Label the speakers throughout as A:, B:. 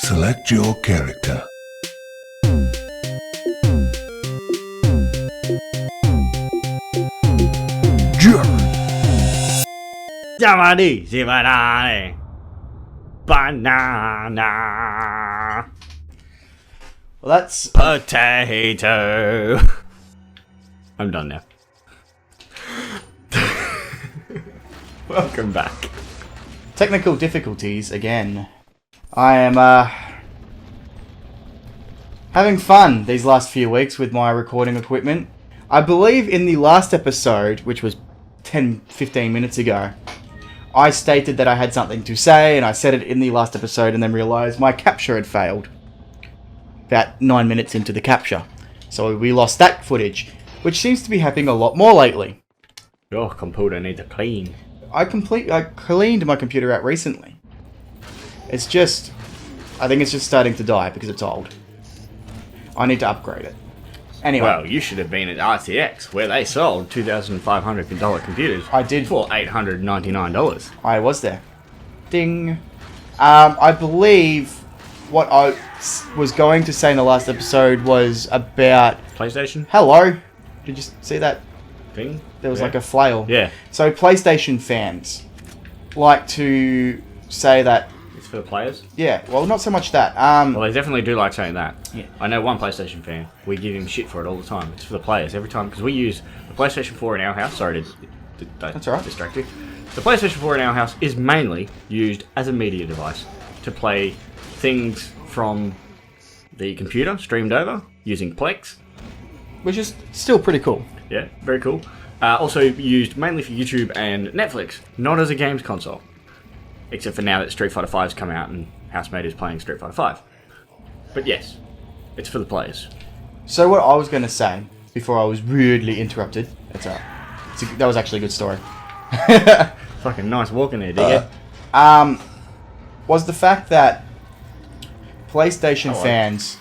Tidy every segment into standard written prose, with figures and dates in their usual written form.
A: Select your character.
B: Jamadi, Zibanane, banana.
C: Well, that's...
B: Potato. I'm done now. Welcome back.
C: Technical difficulties again. I am having fun these last few weeks with my recording equipment. I believe in the last episode, which was 10-15 minutes ago, I stated that I had something to say, and I said it in the last episode and then realised my capture had failed. About 9 minutes into the capture. So we lost that footage, which seems to be happening a lot more lately.
B: Your computer needs a clean.
C: I cleaned my computer out recently. It's just... I think it's just starting to die because it's old. I need to upgrade it. Anyway.
B: Well, you should have been at RTX, where they sold $2,500 computers.
C: I did.
B: For $899.
C: I was there. Ding. I believe what I was going to say in the last episode was about...
B: PlayStation?
C: Hello. Did you see that?
B: Thing?
C: There was like a flail.
B: Yeah.
C: So PlayStation fans like to say that...
B: It's for the players?
C: Yeah, well, not so much that.
B: Well, they definitely do like saying that.
C: Yeah.
B: I know one PlayStation fan. We give him shit for it all the time. It's for the players every time, because we use the PlayStation 4 in our house. Sorry to
C: That's all right.
B: distract you. The PlayStation 4 in our house is mainly used as a media device to play things from the computer streamed over using Plex.
C: Which is still pretty cool.
B: Yeah, very cool. Also used mainly for YouTube and Netflix, not as a games console. Except for now that Street Fighter V's come out and Housemate is playing Street Fighter 5. But yes, it's for the players.
C: So what I was going to say, before I was rudely interrupted, that's alright. That was actually a good story.
B: Fucking nice walk in there, digger.
C: Was the fact that PlayStation fans,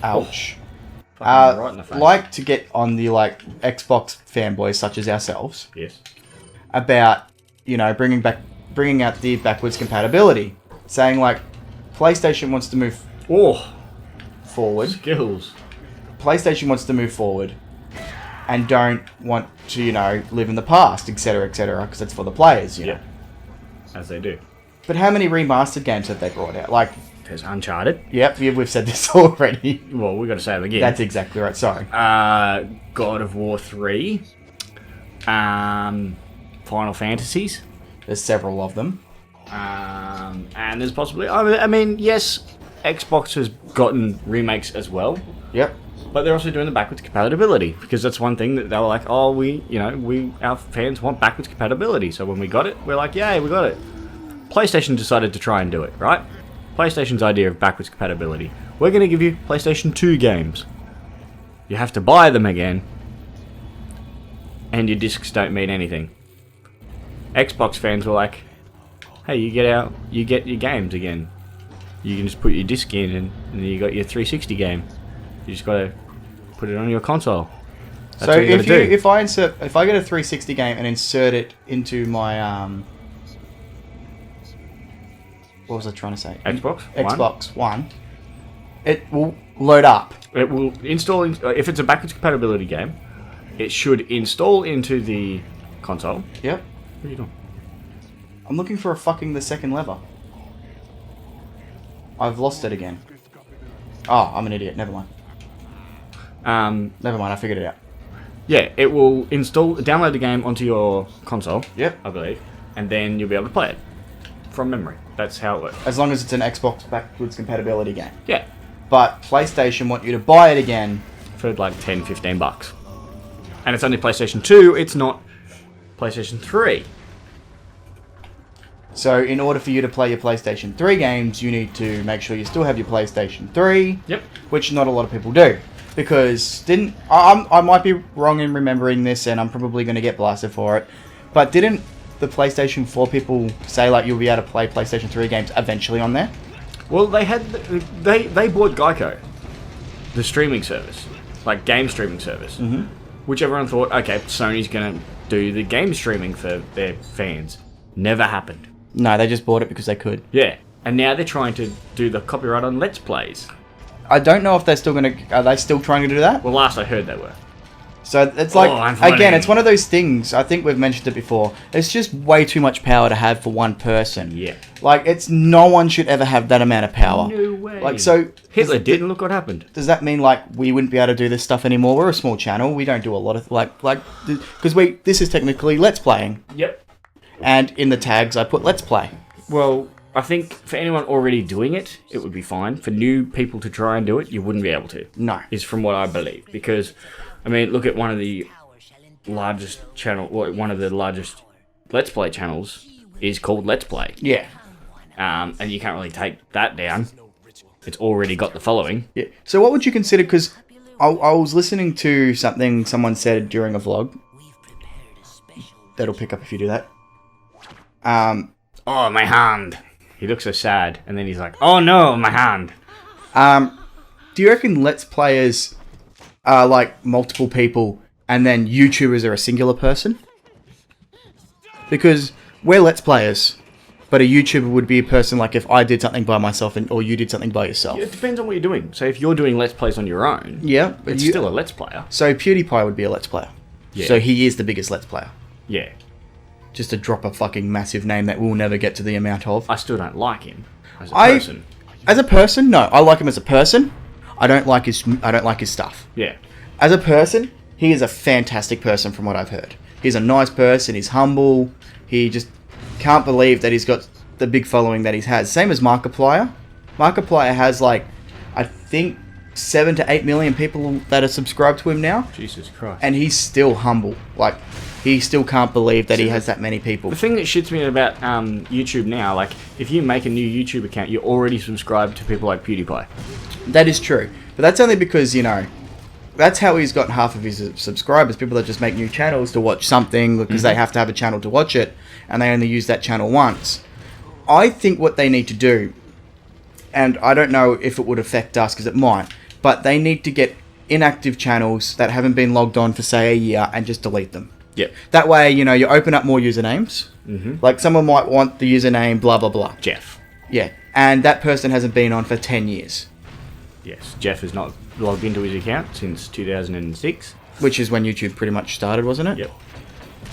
C: ouch,
B: Right in the face.
C: like to get on the Xbox fanboys such as ourselves
B: Yes.
C: about, bringing out the backwards compatibility, saying PlayStation wants to move forward.
B: Skills.
C: PlayStation wants to move forward and don't want to, live in the past, etc., because it's for the players,
B: Yeah. As they do.
C: But how many remastered games have they brought out?
B: There's Uncharted.
C: Yep, we've said this already.
B: Well, we got to say it again.
C: That's exactly right, sorry.
B: God of War 3. Final Fantasies.
C: There's several of them.
B: And there's possibly... I mean, yes, Xbox has gotten remakes as well.
C: Yep.
B: But they're also doing the backwards compatibility, because that's one thing that they were like, oh, our fans want backwards compatibility. So when we got it, we're like, yay, we got it. PlayStation decided to try and do it, right? PlayStation's idea of backwards compatibility. We're going to give you PlayStation 2 games. You have to buy them again. And your discs don't mean anything. Xbox fans were like, hey, you get your games again. You can just put your disc in and then you got your 360 game. You just got to put it on your console. That's
C: So
B: what you gotta do.
C: if I get a 360 game and insert it into my what was I trying to say? Xbox One. It will load up.
B: It will install if it's a backwards compatibility game. It should install into the console.
C: Yep.
B: What are you doing?
C: I'm looking for the second lever. I've lost it again. Oh, I'm an idiot. Never mind. Never mind. I figured it out.
B: Yeah, it will download the game onto your console.
C: Yep.
B: I believe, and then you'll be able to play it from memory. That's how it works.
C: As long as it's an Xbox backwards compatibility game.
B: Yeah,
C: But PlayStation want you to buy it again.
B: for like $10-15, and it's only PlayStation 2. It's not PlayStation 3.
C: So in order for you to play your PlayStation 3 games, you need to make sure you still have your PlayStation 3.
B: Yep.
C: Which not a lot of people do. Because I might be wrong in remembering this, and I'm probably going to get blasted for it. But didn't the PlayStation 4 people say you'll be able to play PlayStation 3 games eventually on there?
B: Well, they bought Geico, the streaming service, game streaming service, which everyone thought, okay, Sony's gonna do the game streaming for their fans. Never happened.
C: No, they just bought it because they could.
B: Yeah, And now they're trying to do the copyright on Let's Plays.
C: I don't know if they're still going to... Are they still trying to do that?
B: Well, last I heard they were.
C: So it's like,
B: I'm funny.
C: again, it's one of those things, I think we've mentioned it before, it's just way too much power to have for one person.
B: Yeah.
C: Like, it's no one should ever have that amount of power.
B: No way.
C: Like, so...
B: Hitler did, and look what happened.
C: Does that mean, like, we wouldn't be able to do this stuff anymore? We're a small channel, we don't do a lot of, because this is technically Let's Playing.
B: Yep.
C: And in the tags, I put Let's Play.
B: Well, I think for anyone already doing it, it would be fine. For new people to try and do it, you wouldn't be able to.
C: No.
B: Is from what I believe. Because, I mean, look at one of the largest Let's Play channels is called Let's Play.
C: Yeah.
B: And you can't really take that down. It's already got the following.
C: Yeah. So what would you consider, because I was listening to something someone said during a vlog. That'll pick up if you do that.
B: Oh, my hand. He looks so sad. And then he's like, oh no, my hand.
C: Do you reckon Let's Players are like multiple people and then YouTubers are a singular person? Because we're Let's Players, but a YouTuber would be a person like if I did something by myself or you did something by yourself.
B: It depends on what you're doing. So if you're doing Let's Plays on your own,
C: yeah,
B: it's still a Let's Player.
C: So PewDiePie would be a Let's Player.
B: Yeah.
C: So he is the biggest Let's Player.
B: Yeah.
C: Just to drop a fucking massive name that we'll never get to the amount of.
B: I still don't like him as a person.
C: As a person, no. I like him as a person. I don't like his stuff.
B: Yeah.
C: As a person, he is a fantastic person from what I've heard. He's a nice person, he's humble, he just can't believe that he's got the big following that he has. Same as Markiplier. Markiplier has like, I think, 7 to 8 million people that are subscribed to him now.
B: Jesus Christ.
C: And he's still humble. Like, he still can't believe that he has that many people.
B: The thing that shits me about YouTube now, like, if you make a new YouTube account, you're already subscribed to people like PewDiePie.
C: That is true. But that's only because, you know, that's how he's got half of his subscribers. People that just make new channels to watch something because they have to have a channel to watch it, and they only use that channel once. I think what they need to do, and I don't know if it would affect us because it might, but they need to get inactive channels that haven't been logged on for, say, a year and just delete them.
B: Yep.
C: That way, you know, you open up more usernames.
B: Mm-hmm.
C: Like, someone might want the username blah, blah, blah.
B: Jeff.
C: Yeah. And that person hasn't been on for 10 years.
B: Yes. Jeff has not logged into his account since 2006.
C: Which is when YouTube pretty much started, wasn't it?
B: Yep.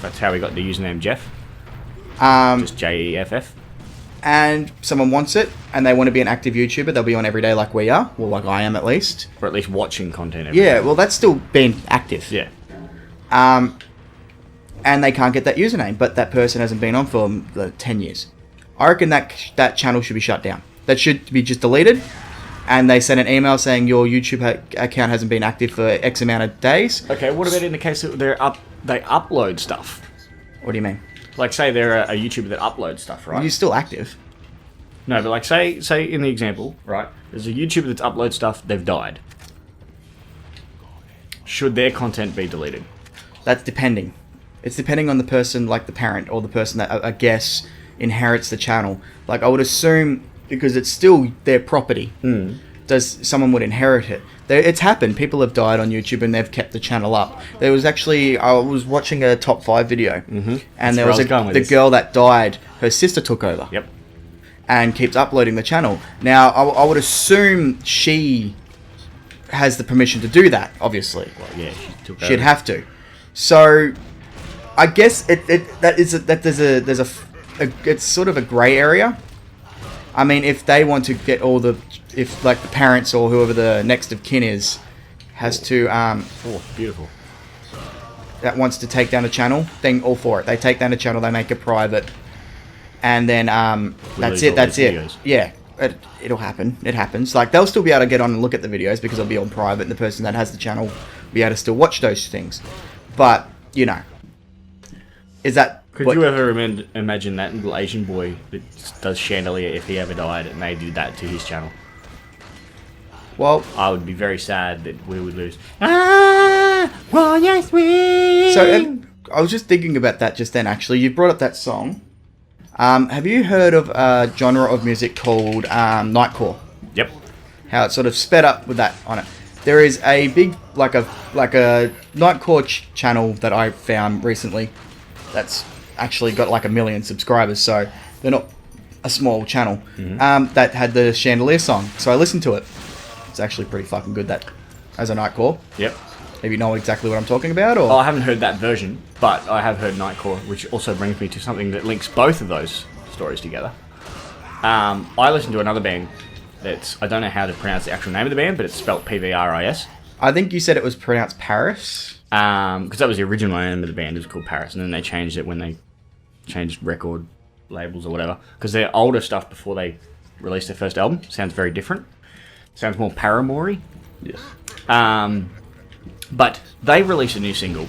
B: That's how we got the username Jeff. Just Jeff.
C: And someone wants it, and they want to be an active YouTuber, they'll be on every day like we are. Well, like I am at least.
B: Or at least watching content every day.
C: Yeah, well, that's still being active.
B: Yeah.
C: And they can't get that username, but that person hasn't been on for 10 years. I reckon that channel should be shut down. That should be just deleted, and they send an email saying your YouTube account hasn't been active for X amount of days.
B: Okay, what about in the case that they upload stuff?
C: What do you mean?
B: Like, say they're a YouTuber that uploads stuff, right?
C: You're still active.
B: No, but like, say in the example, right? There's a YouTuber that's uploads stuff, they've died. Should their content be deleted?
C: That's depending. It's depending on the person, like the parent or the person that, I guess, inherits the channel. Like, I would assume, because it's still their property, someone would inherit it. It's happened. People have died on YouTube and they've kept the channel up. There was actually, I was watching a top 5 video, and there was the girl that died, her sister took over.
B: Yep.
C: And keeps uploading the channel. Now, I would assume she has the permission to do that, obviously.
B: Well, yeah, she took over.
C: She'd have to. So, I guess it's sort of a grey area. I mean, if they want to get if like the parents or whoever the next of kin is, has to
B: beautiful.
C: That wants to take down a channel, then all for it. They take down a channel, they make it private, and then that's it.
B: Videos.
C: Yeah, it'll happen. It happens. Like, they'll still be able to get on and look at the videos because they'll be on private, and the person that has the channel will be able to still watch those things. But, you know, is that...
B: Could you ever imagine that little Asian boy that does Chandelier if he ever died and they did that to his channel?
C: Well...
B: I would be very sad that we would lose. Ah, well, yes, we...
C: So, I was just thinking about that just then, actually. You brought up that song. Have you heard of a genre of music called Nightcore?
B: Yep.
C: How it sort of sped up with that on it. There is a big, like a Nightcore channel that I found recently that's actually got like 1 million subscribers, so they're not a small channel that had the Chandelier song. So I listened to it. It's actually pretty fucking good, that, as a Nightcore.
B: Yep.
C: If you know exactly what I'm talking about, or...
B: Oh, I haven't heard that version, but I have heard Nightcore, which also brings me to something that links both of those stories together. I listened to another band that's... I don't know how to pronounce the actual name of the band, but it's spelt P-V-R-I-S.
C: I think you said it was pronounced Paris.
B: Because that was the original name of the band. It was called Paris, and then they changed it when they changed record labels or whatever. Because their older stuff before they released their first album sounds very different. Sounds more Paramore-y.
C: Yes.
B: But they released a new single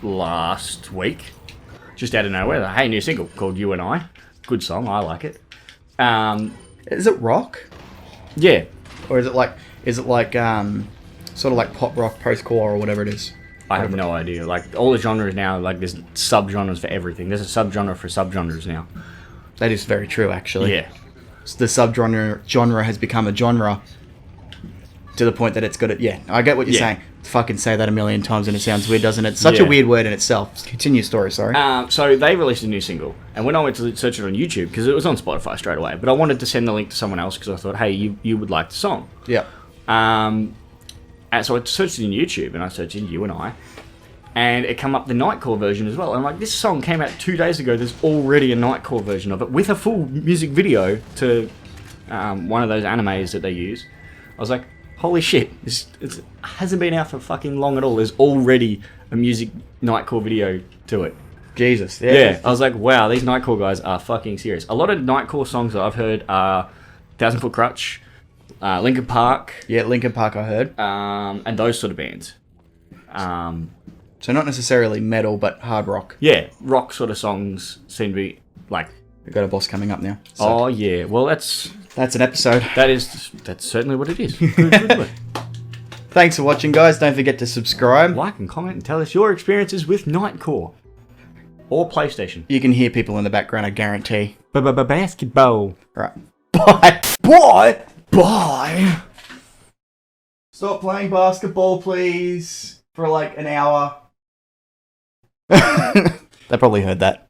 B: last week, just out of nowhere. Like, hey, new single called You and I. Good song, I like it.
C: Is it rock?
B: Yeah.
C: Or is it like sort of like pop rock, post-core, or whatever it is?
B: I have no idea. Like, all the genres now, like, there's sub-genres for everything. There's a sub-genre for sub-genres now.
C: That is very true, actually.
B: Yeah.
C: The sub-genre has become a genre to the point that it's got it. Yeah, I get what you're saying. Fucking say that a million times and it sounds weird, doesn't it? It's such a weird word in itself. Continue story, sorry.
B: So they released a new single, and when I went to search it on YouTube, because it was on Spotify straight away, but I wanted to send the link to someone else because I thought, hey, you would like the song.
C: Yeah.
B: And so I searched in YouTube, and I searched in You and I, and it came up the Nightcore version as well. And I'm like, this song came out 2 days ago. There's already a Nightcore version of it with a full music video to one of those animes that they use. I was like, holy shit, it hasn't been out for fucking long at all. There's already a music Nightcore video to it.
C: Jesus.
B: Yeah. I was like, wow, these Nightcore guys are fucking serious. A lot of Nightcore songs that I've heard are Thousand Foot Crutch, Linkin Park.
C: Yeah, Linkin Park I heard.
B: And those sort of bands.
C: So not necessarily metal, but hard rock.
B: Yeah, rock sort of songs seem to be like...
C: We've got a boss coming up now.
B: So. Oh, yeah. Well, that's
C: an episode.
B: That's certainly what it is. Good.
C: Thanks for watching, guys. Don't forget to subscribe.
B: Like and comment and tell us your experiences with Nightcore. Or PlayStation.
C: You can hear people in the background, I guarantee.
B: Basketball.
C: Right. Bye. Bye. Bye. Stop playing basketball, please. For like an hour. They probably heard that.